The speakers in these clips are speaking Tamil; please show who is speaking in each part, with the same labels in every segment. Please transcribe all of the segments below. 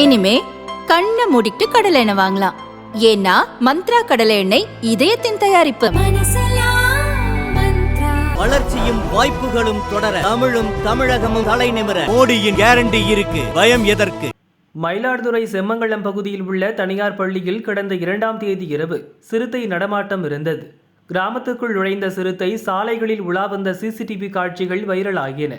Speaker 1: இனிமே கண்ணை மூடிட்டு கடலை எண்ணெய் வாங்கலாம். ஏன்னா மந்த்ரா கடலை எண்ணெய் இதயத்தின் தயாரிப்பு.
Speaker 2: வளர்ச்சியும் வாய்ப்புகளும் தொடர தமிழும் தமிழகமும் தலை நிமிர மோடியின் கேரண்டி இருக்கு. பயம் எதற்கு?
Speaker 3: மயிலாடுதுறை செம்மங்கலம் பகுதியில் உள்ள தனியார் பள்ளியில் கடந்த 2ஆம் தேதி இரவு சிறுத்தை நடமாட்டம் இருந்தது. கிராமத்துக்குள் நுழைந்த சிறுத்தை சாலைகளில் உலா வந்த சிசிடிவி காட்சிகள் வைரலாகின.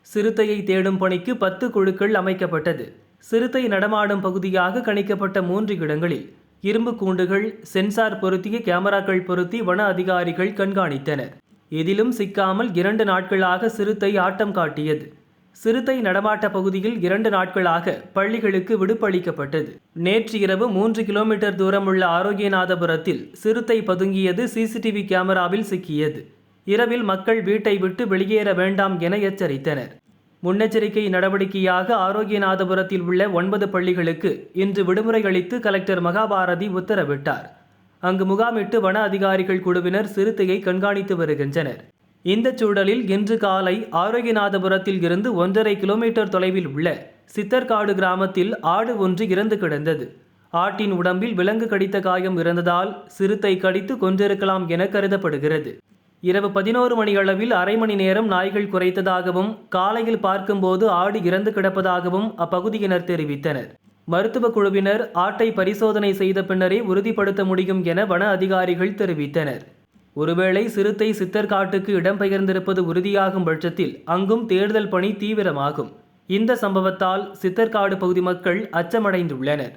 Speaker 3: சிறுத்தையை தேடும் பணிக்கு 10 குழுக்கள் அமைக்கப்பட்டது. சிறுத்தை நடமாடும் பகுதியாக கணிக்கப்பட்ட 3 இடங்களில் இரும்பு கூண்டுகள், சென்சார் பொருத்திய கேமராக்கள் பொருத்தி வன அதிகாரிகள் கண்காணித்தனர். இதிலும் சிக்காமல் 2 நாட்களாக சிறுத்தை ஆட்டம் காட்டியது. சிறுத்தை நடமாட்ட பகுதியில் 2 நாட்களாக பள்ளிகளுக்கு விடுப்பளிக்கப்பட்டது. நேற்று இரவு 3 கிலோமீட்டர் தூரம் உள்ள ஆரோக்கியநாதபுரத்தில் சிறுத்தை பதுங்கியது சிசிடிவி கேமராவில் சிக்கியது. இரவில் மக்கள் வீட்டை விட்டு வெளியேற வேண்டாம் என எச்சரித்தனர். முன்னெச்சரிக்கை நடவடிக்கையாக ஆரோக்கியநாதபுரத்தில் உள்ள 9 பள்ளிகளுக்கு இன்று விடுமுறை அளித்து கலெக்டர் மகாபாரதி உத்தரவிட்டார். அங்கு முகாமிட்டு வன அதிகாரிகள் குழுவினர் சிறுத்தையை கண்காணித்து வருகின்றனர். இந்த சூழலில் இன்று காலை ஆரோக்கியநாதபுரத்தில் இருந்து 1.5 கிலோமீட்டர் தொலைவில் உள்ள சித்தர்காடு கிராமத்தில் ஆடு ஒன்று இறந்து கிடந்தது. ஆட்டின் உடம்பில் விலங்கு கடித்த காயம் இருந்ததால் சிறுத்தை கடித்து கொன்றிருக்கலாம் என கருதப்படுகிறது. இரவு 11 மணி அளவில் அரை மணி நேரம் நாய்கள் குறைத்ததாகவும் காலையில் பார்க்கும்போது ஆடு இறந்து கிடப்பதாகவும் அப்பகுதியினர் தெரிவித்தனர். மருத்துவ குழுவினர் ஆட்டை பரிசோதனை செய்த பின்னரே உறுதிப்படுத்த முடியும் என வன அதிகாரிகள் தெரிவித்தனர். ஒருவேளை சிறுத்தை சித்தர்காட்டுக்கு இடம்பெயர்ந்திருப்பது உறுதியாகும் பட்சத்தில் அங்கும் தேடுதல் பணி தீவிரமாகும். இந்த சம்பவத்தால் சித்தர்காடு பகுதி மக்கள் அச்சமடைந்துள்ளனர்.